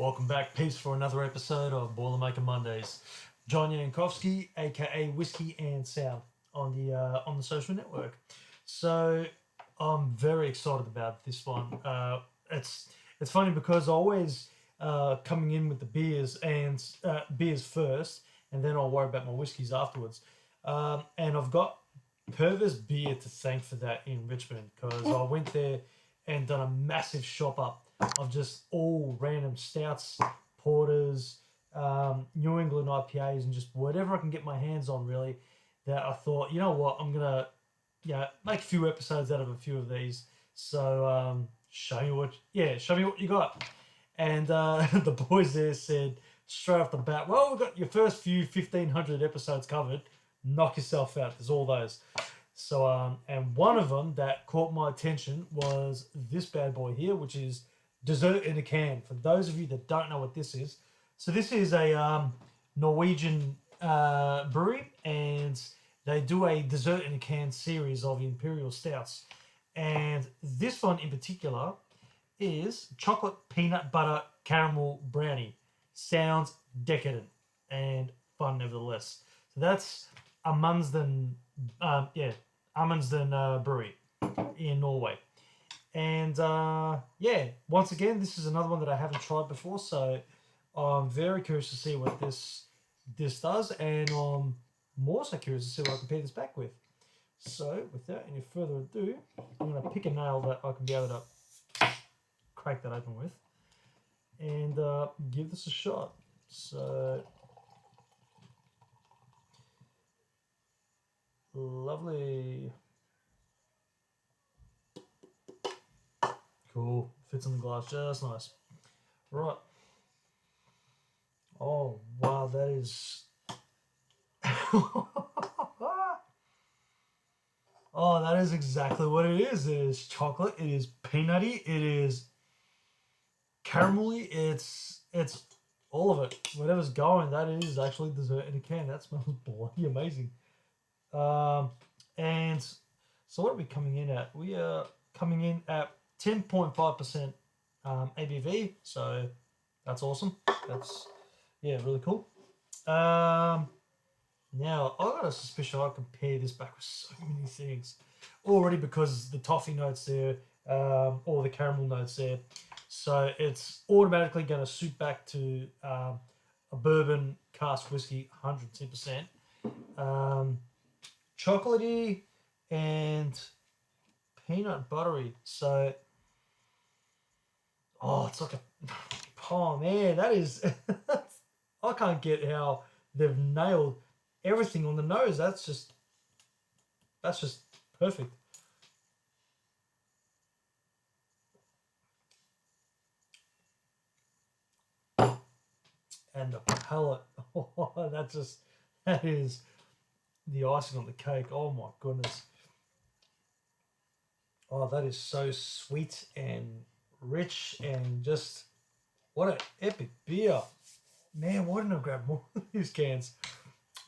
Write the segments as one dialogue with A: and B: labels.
A: Welcome back, peeps, for another episode of Boilermaker Mondays. John Yankovsky, aka Whisky and Stout, on the social network. So I'm very excited about this one. It's funny because I always coming in with the beers and beers first, and then I'll worry about my whiskeys afterwards. And I've got Purvis beer to thank for that in Richmond because I went there and done a massive shop up of just all random stouts, porters, New England IPAs, and just whatever I can get my hands on, really. That I thought, you know what, I'm gonna, make a few episodes out of a few of these. So show me what you got. And the boys there said straight off the bat, well, we've got your first few 1,500 episodes covered. Knock yourself out. There's all those. So, and one of them that caught my attention was this bad boy here, which is Dessert in a Can. For those of you that don't know what this is, so this is a Norwegian brewery, and they do a Dessert in a Can series of Imperial Stouts. And this one in particular is chocolate peanut butter caramel brownie. Sounds decadent and fun nevertheless. So that's Amundsen, Amundsen Brewery in Norway. And once again, this is another one that I haven't tried before, so I'm very curious to see what this does, and I'm more so curious to see what I compare this back with. So, without any further ado, I'm going to pick a nail that I can be able to crack that open with, and give this a shot. So, lovely. Cool. Fits in the glass just nice. Right. Oh, wow, that is... Oh, that is exactly what it is. It is chocolate. It is peanutty. It is caramelly. It's all of it. Whatever's going, that is actually dessert in a can. That smells bloody amazing. And so what are we coming in at? We are coming in at 10.5% ABV. So that's awesome. That's, really cool. Now, I've got a suspicion I compare this back with so many things already because the toffee notes there, or the caramel notes there. So it's automatically going to suit back to a bourbon cask whiskey, 110%. Chocolatey and peanut buttery. So, it's like oh man, that is, I can't get how they've nailed everything on the nose. That's just perfect. And the palate, that is the icing on the cake. Oh my goodness. Oh, that is so sweet and rich and just what an epic beer. Man, why didn't I grab more of these cans?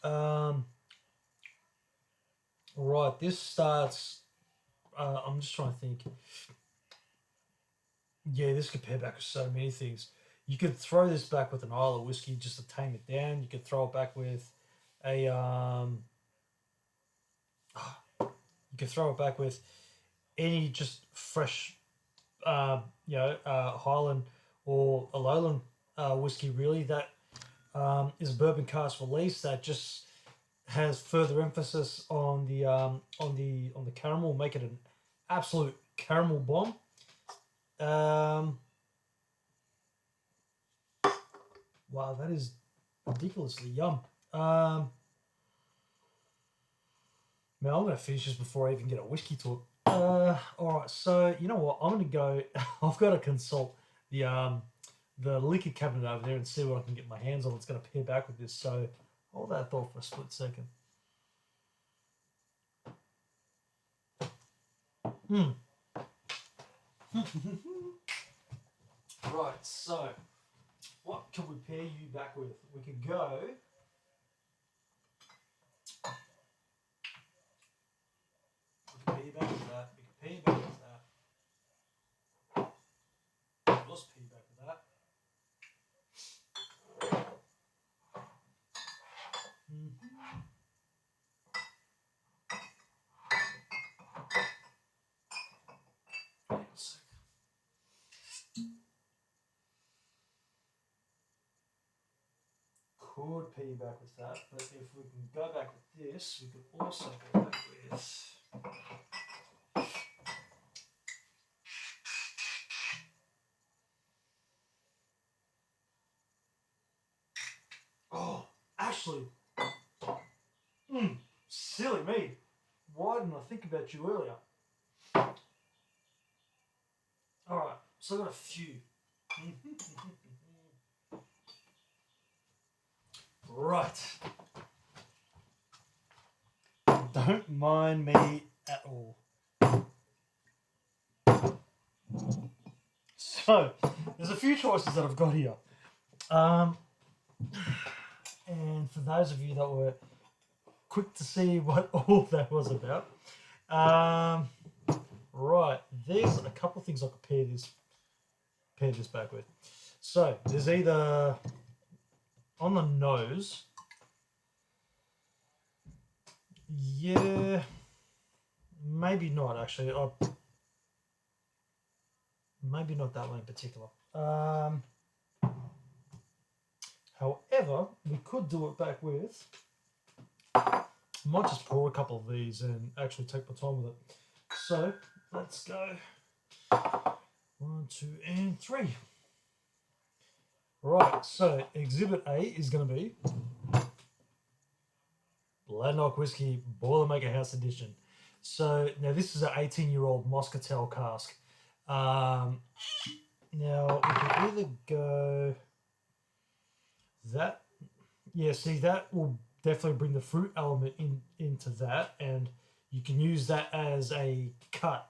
A: Right, this starts. I'm just trying to think. Yeah, this could pair back with so many things. You could throw this back with an Isle of whiskey just to tame it down. You could throw it back with a you could throw it back with any just fresh, Highland or a Lowland whiskey. Really, that is a bourbon cask release that just has further emphasis on the caramel, make it an absolute caramel bomb. Wow, that is ridiculously yum. Man, I'm going to finish this before I even get a whiskey talk. Alright, so you know what? I'm going to go... I've got to consult the liquor cabinet over there and see what I can get my hands on that's going to pair back with this. So hold that thought for a split second. Right, so what can we pair you back with? We could go... We could pair you back with that. We could pair you back with that. Let's pair you back with that. could piggyback with that, but if we can go back with this, we could also go back with. Oh, actually, silly me. Why didn't I think about you earlier? Alright, so I got a few. Right. Don't mind me at all. So, there's a few choices that I've got here. And for those of you that were quick to see what all that was about, right, there's a couple of things I could pair this back with. So, there's either on the nose, yeah, maybe not actually. Maybe not that one in particular. However, we could do it back with. I might just pour a couple of these and actually take my time with it. So let's go. 1, 2, and 3. Right. So Exhibit A is going to be Bladnoch Whisky Boilermaker House Edition. So now this is an 18-year-old Moscatel cask. Now we can either go that. Yeah, see, that will definitely bring the fruit element into that, and you can use that as a cut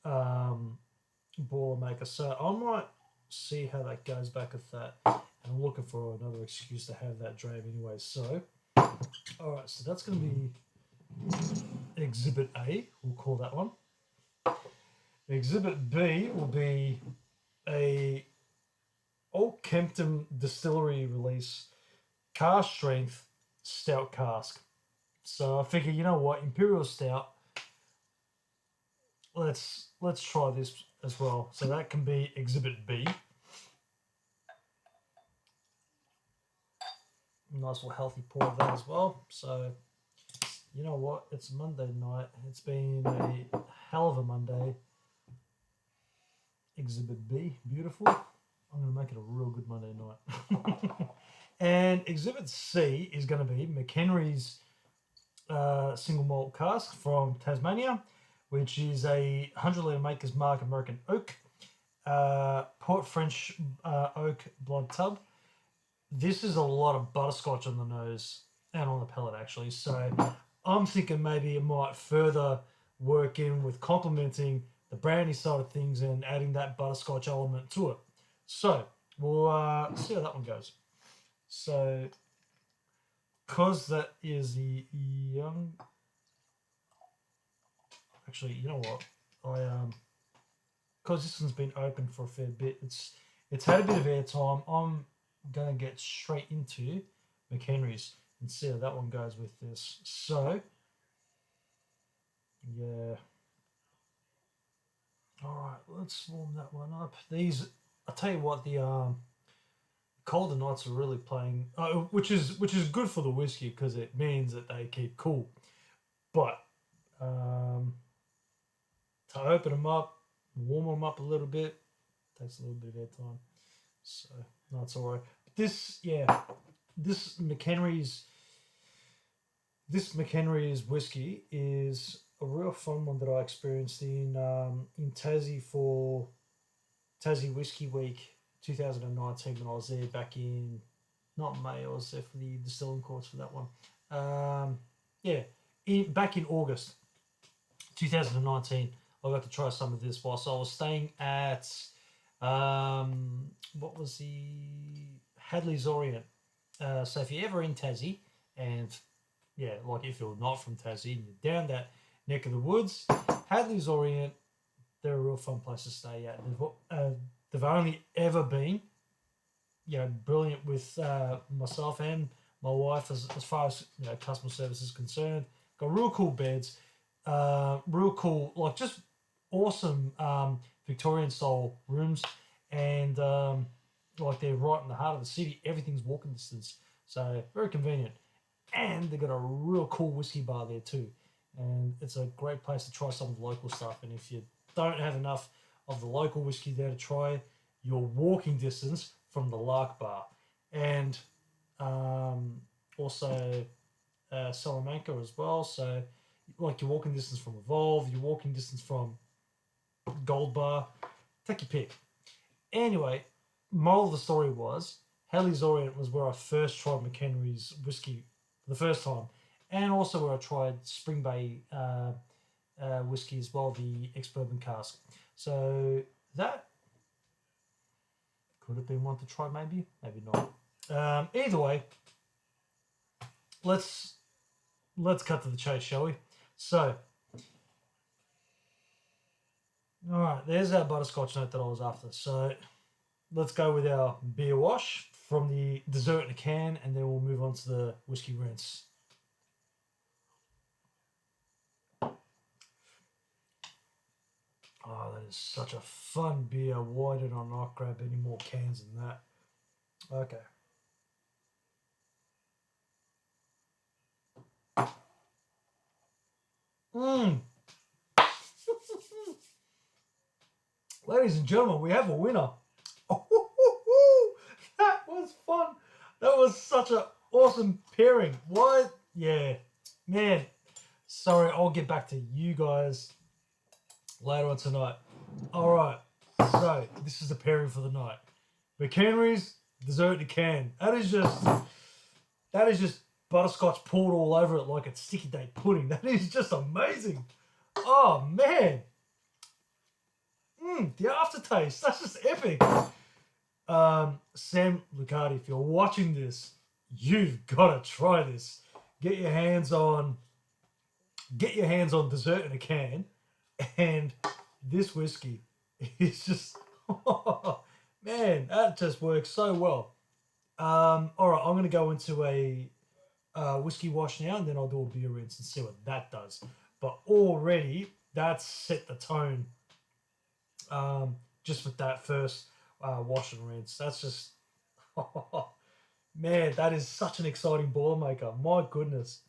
A: Boilermaker. So I might see how that goes back with that. And I'm looking for another excuse to have that drain anyway. So, all right, so that's going to be Exhibit A. We'll call that one. Exhibit B will be a Old Kempton Distillery release cask strength stout cask. So I figure, you know what, Imperial Stout. Let's try this as well. So that can be Exhibit B. Nice little healthy pour of that as well. So you know what, it's Monday night. It's been a hell of a Monday. Exhibit B, beautiful. I'm going to make it a real good Monday night. And Exhibit C is going to be McHenry's single malt cask from Tasmania, which is a 100 litre Maker's Mark American Oak, Port French Oak Blood Tub. This is a lot of butterscotch on the nose and on the palate actually, so I'm thinking maybe it might further work in with complementing the Brownie side of things and adding that butterscotch element to it. So we'll see how that one goes. So, because that is the young. Actually, you know what? Because this one's been open for a fair bit. It's had a bit of airtime. I'm gonna get straight into McHenry's and see how that one goes with this. So, yeah. All right, let's warm that one up. These, I tell you what, the colder nights are really playing, which is good for the whiskey because it means that they keep cool. But to open them up, warm them up a little bit, takes a little bit of airtime. So no, it's all right. But this McHenry's whiskey is a real fun one that I experienced in Tassie for Tassie Whiskey Week 2019 when I was there back in, not May, I was there for the distilling course for that one. Back in August 2019, I got to try some of this whilst I was staying at, what was the, Hadley's Orient. So if you're ever in Tassie, and yeah, like if you're not from Tassie and you're down that neck of the woods, Hadley's Orient, they're a real fun place to stay at. They've only ever been, brilliant with myself and my wife as far as customer service is concerned. Got real cool beds, real cool, like just awesome Victorian style rooms, and like they're right in the heart of the city. Everything's walking distance So very convenient. And they've got a real cool whiskey bar there too. And it's a great place to try some of the local stuff. And if you don't have enough of the local whiskey there to try, you're walking distance from the Lark Bar. And also Salamanca as well. So like you're walking distance from Evolve, you're walking distance from Gold Bar. Take your pick. Anyway, moral of the story was Haley's Orient was where I first tried McHenry's whiskey for the first time, and also where I tried Spring Bay whiskey as well, the ex-bourbon cask. So that could have been one to try, maybe not. Either way, let's cut to the chase, shall we? So, all right, there's our butterscotch note that I was after. So let's go with our beer wash from the dessert in a can, and then we'll move on to the whiskey rinse. Oh, that is such a fun beer. Why did I not grab any more cans than that? Okay. Ladies and gentlemen, we have a winner. That was fun. That was such an awesome pairing. What? Yeah. Man. Sorry, I'll get back to you guys later on tonight. Alright. So, this is the pairing for the night. McHenry's dessert in a can. That is just butterscotch poured all over it like it's sticky date pudding. That is just amazing. Oh, man. The aftertaste. That's just epic. Sam Lucardi, if you're watching this, you've got to try this. Get your hands on dessert in a can, and this whiskey is just, oh, man, that just works so well. All right, I'm going to go into a whiskey wash now, and then I'll do a beer rinse and see what that does. But already, that's set the tone just with that first wash and rinse. That's just, oh, man, that is such an exciting Boilermaker. My goodness.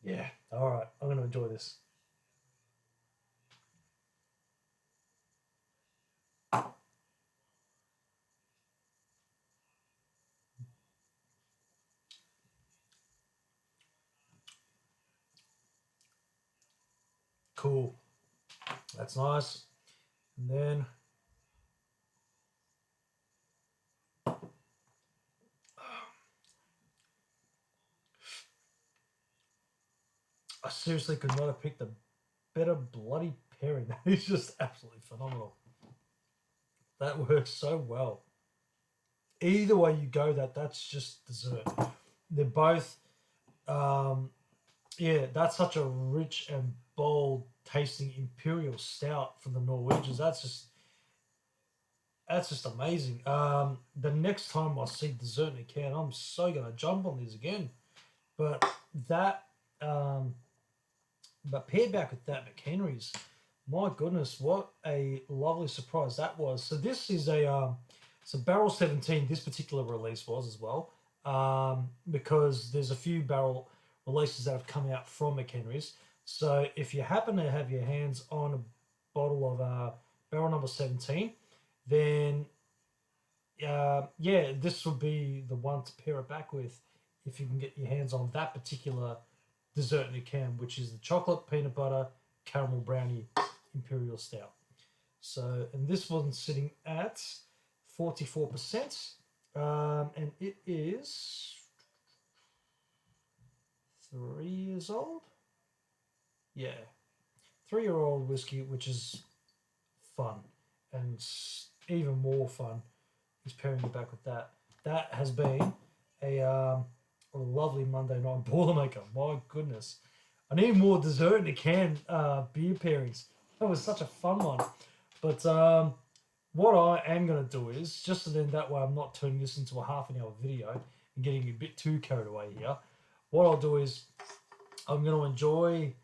A: Yeah, all right, I'm going to enjoy this. Cool. That's nice. And then I seriously could not have picked a better bloody pairing. That is just absolutely phenomenal. That works so well. Either way you go, that's just dessert. They're both, yeah, that's such a rich and bold tasting imperial stout from the Norwegians. That's just amazing. The next time I see dessert in a can, I'm so gonna jump on this again. But that, but paired back with that McHenry's, my goodness, what a lovely surprise that was. So this is a barrel 17. This particular release was as well, because there's a few barrel releases that have come out from McHenry's. So if you happen to have your hands on a bottle of barrel number 17, then yeah, this would be the one to pair it back with if you can get your hands on that particular dessert in a can, which is the chocolate peanut butter caramel brownie imperial stout. So, and this one's sitting at 44%, and it is 3 years old. Yeah, 3-year-old whiskey, which is fun, and even more fun is pairing it back with that. That has been a lovely Monday night Boilermaker. My goodness, I need more dessert in a can beer pairings. That was such a fun one. But what I am going to do is, just so then that way I'm not turning this into a half an hour video and getting a bit too carried away here, what I'll do is I'm going to enjoy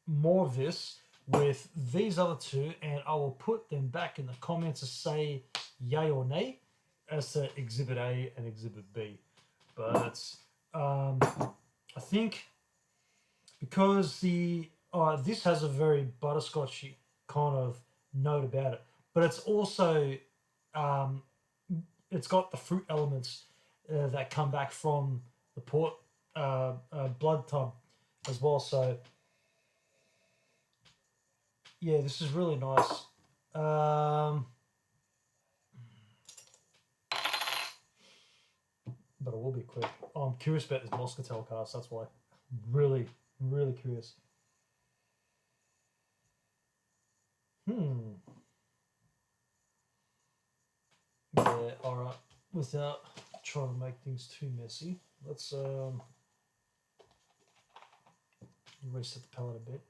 A: more of this with these other two, and I will put them back in the comments to say yay or nay. as to Exhibit A and Exhibit B, but I think because this has a very butterscotchy kind of note about it, but it's also um, it's got the fruit elements that come back from the port blood tub as well. So yeah, this is really nice. But it will be quick. Oh, I'm curious about this Moscatel cast. That's why. Really, really curious. Yeah, alright. Without trying to make things too messy, let's reset the palette a bit.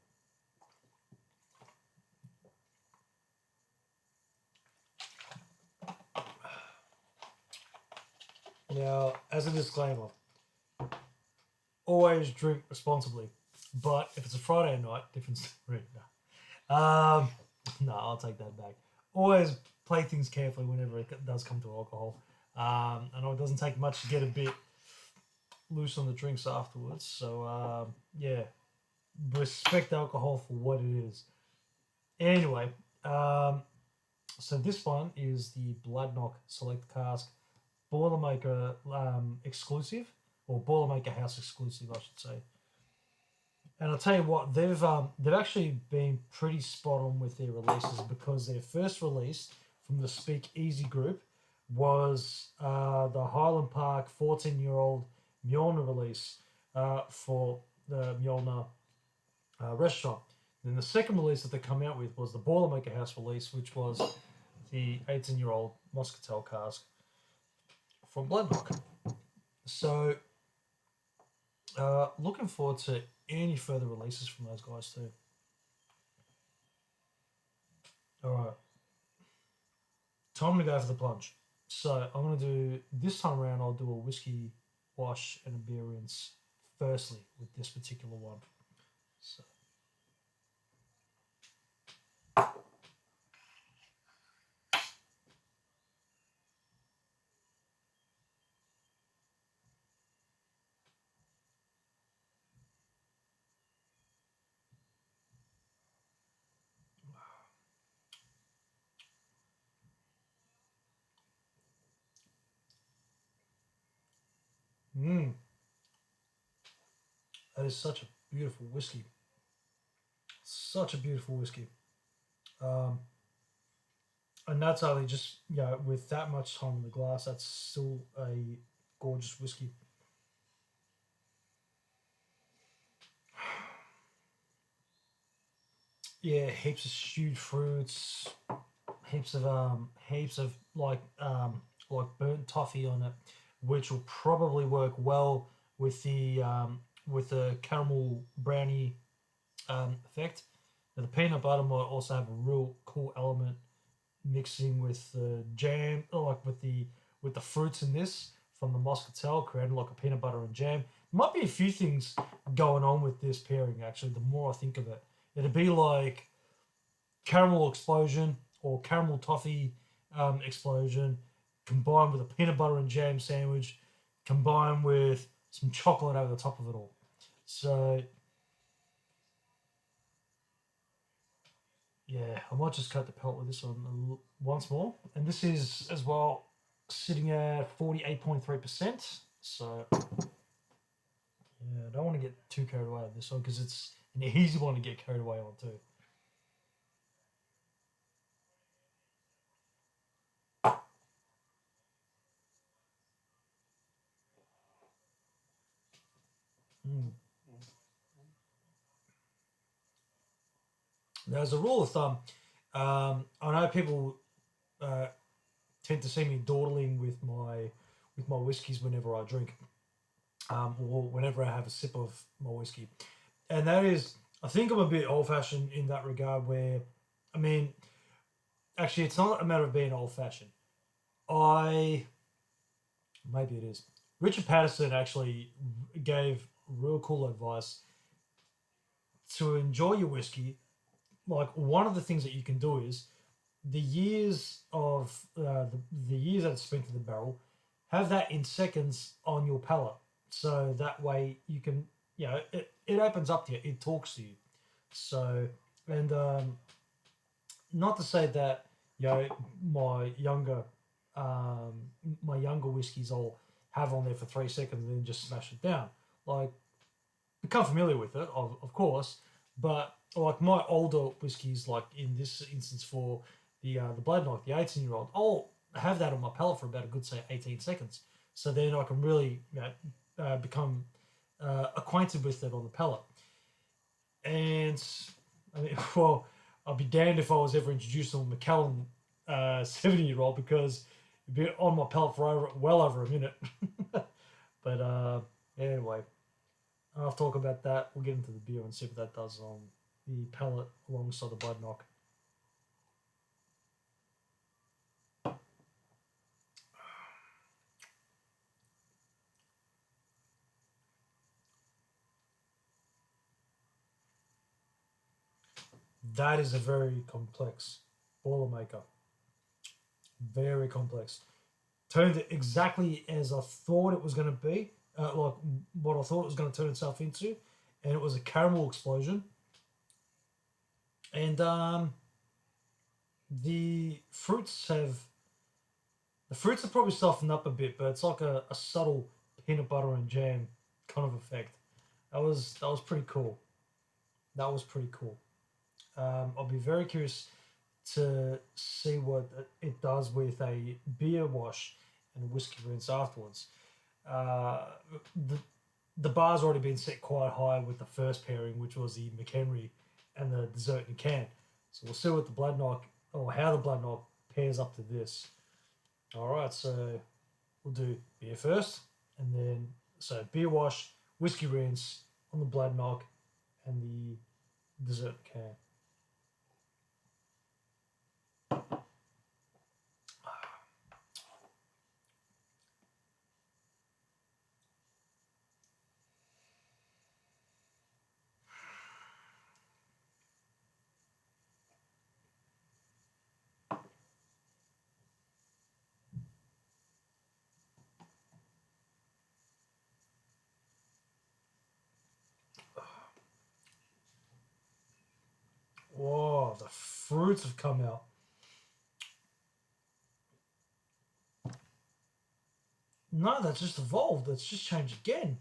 A: Now, as a disclaimer, always drink responsibly. But if it's a Friday night, different story. No, I'll take that back. Always play things carefully whenever it does come to alcohol. I know it doesn't take much to get a bit loose on the drinks afterwards. So, yeah, respect alcohol for what it is. Anyway, so this one is the Bladnoch Select Cask Boilermaker exclusive, or Boilermaker House exclusive, I should say. And I'll tell you what, they've actually been pretty spot on with their releases, because their first release from the Speak Easy group was the Highland Park 14-year-old Mjolnir release for the Mjolnir restaurant. Then the second release that they come out with was the Boilermaker House release, which was the 18-year-old Moscatel cask from Bladnoch. So, looking forward to any further releases from those guys too. All right, time to go for the plunge. So I'm gonna do this time around. I'll do a whiskey wash and a beer rinse firstly with this particular one. So. That is such a beautiful whiskey. Such a beautiful whiskey. And that's only just, with that much time in the glass, that's still a gorgeous whiskey. Yeah, heaps of stewed fruits, heaps of like burnt toffee on it, which will probably work well with the caramel brownie effect. Now the peanut butter might also have a real cool element mixing with the jam, or like with the fruits in this from the Moscatel, creating like a peanut butter and jam. Might be a few things going on with this pairing actually. The more I think of it, it'd be like caramel explosion or caramel toffee explosion combined with a peanut butter and jam sandwich, combined with some chocolate over the top of it all. So yeah, I might just cut the pellet with this one once more. And this is as well sitting at 48.3%. So yeah, I don't want to get too carried away with this one, because it's an easy one to get carried away on too. Mm. Now, as a rule of thumb, I know people uh, tend to see me dawdling with my whiskies whenever I drink, or whenever I have a sip of my whiskey, and that is, I think I'm a bit old fashioned in that regard. Where, I mean, actually, it's not a matter of being old fashioned. I Maybe it is. Richard Patterson actually gave real cool advice to enjoy your whiskey. Like, one of the things that you can do is the years of the years that it's spent in the barrel, have that in seconds on your palate. So that way you can, it opens up to you, it talks to you. So, and not to say that, my younger, um, my younger whiskeys I'll have on there for 3 seconds and then just smash it down. Like, become familiar with it, of course, but like my older whiskies, like in this instance for the Bladnoch, the 18-year-old, I'll have that on my palate for about a good, say, 18 seconds. So then I can really, become acquainted with it on the palate. And I mean, well, I'd be damned if I was ever introduced to a Macallan 70-year-old, because it'd be on my palate for well over a minute. But anyway, I'll talk about that. We'll get into the beer and see what that does on the palate alongside the Bladnoch. That is a very complex Boilermaker. Very complex. Turned it exactly as I thought it was going to be, like what I thought it was going to turn itself into, and it was a caramel explosion. And the fruits have the fruits have probably softened up a bit, but it's like a subtle peanut butter and jam kind of effect. That was pretty cool. That was pretty cool. I'll be very curious to see what it does with a beer wash and a whiskey rinse afterwards. Uh, the the bar's already been set quite high with the first pairing, which was the McHenry and the dessert in can. So we'll see what the Bladnoch, or how the Bladnoch pairs up to this. All right, so we'll do beer first, and then so beer wash, whiskey rinse on the Bladnoch, and the dessert can. Whoa, the fruits have come out. No, that's just evolved. That's just changed again.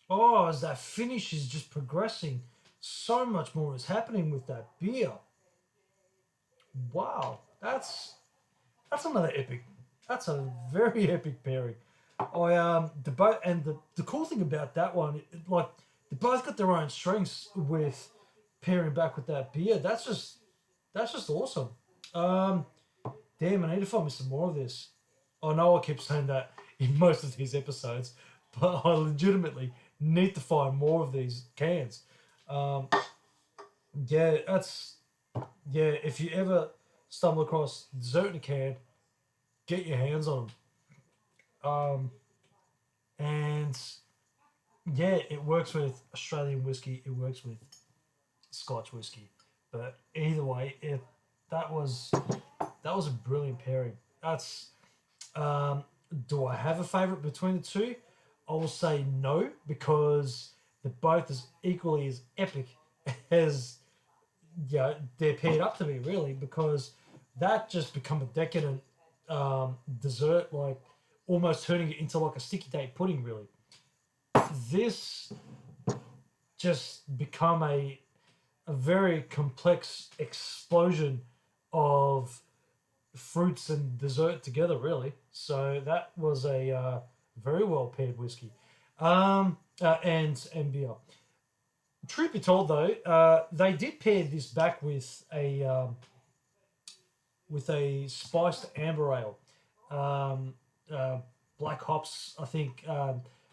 A: Oh, as that finish is just progressing, so much more is happening with that beer. Wow, that's another epic. That's a very epic pairing. I the both and the cool thing about that one, like they both got their own strengths with pairing back with that beer. That's just awesome. Um, Damn, I need to find me some more of this. I know I keep saying that in most of these episodes, but I legitimately need to find more of these cans. Um, yeah, if you ever stumble across dessert in a can, get your hands on them. And yeah, it works with Australian whiskey. It works with Scotch whiskey. But either way, that was a brilliant pairing. That's um, do I have a favorite between the two? I will say no, because they're both as equally as epic as, they're paired up to be, really, because that just become a decadent dessert, like almost turning it into like a sticky date pudding, really. This just become a very complex explosion of fruits and dessert together, really. So that was a very well paired whiskey, and beer. Truth be told, though, they did pair this back with a spiced amber ale. Um, uh, Black Hops, I think,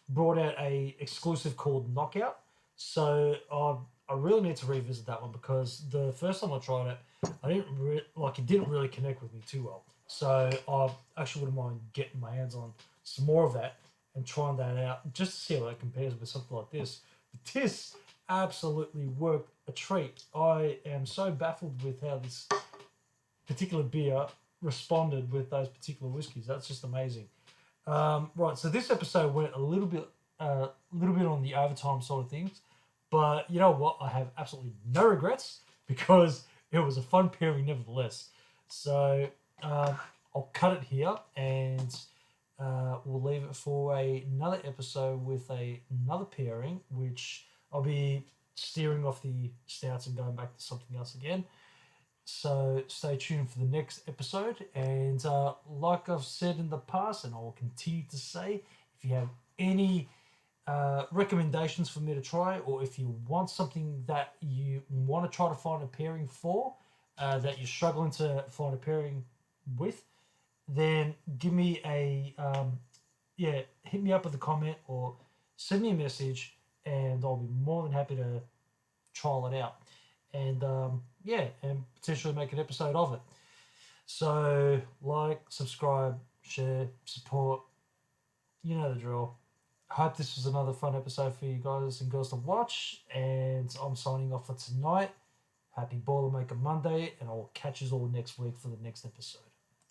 A: brought out a exclusive called Knockout. So I really need to revisit that one, because the first time I tried it, I didn't like it. Didn't really connect with me too well. So I actually wouldn't mind getting my hands on some more of that and trying that out, just to see how that compares with something like this. But this absolutely worked a treat. I am so baffled with how this particular beer responded with those particular whiskies. That's just amazing. Right, so this episode went a little bit on the overtime sort of things, but you know what? I have absolutely no regrets because it was a fun pairing nevertheless. So I'll cut it here, and we'll leave it for another episode with another pairing, which I'll be steering off the stouts and going back to something else again. So stay tuned for the next episode. And like I've said in the past, and I will continue to say, if you have any recommendations for me to try, or if you want something that you want to try to find a pairing for, that you're struggling to find a pairing with, then give me hit me up with a comment or send me a message, and I'll be more than happy to trial it out. And and potentially make an episode of it. So, like, subscribe, share, support. You know the drill. Hope this was another fun episode for you guys and girls to watch. And I'm signing off for tonight. Happy Boilermaker Monday, and I'll catch you all next week for the next episode.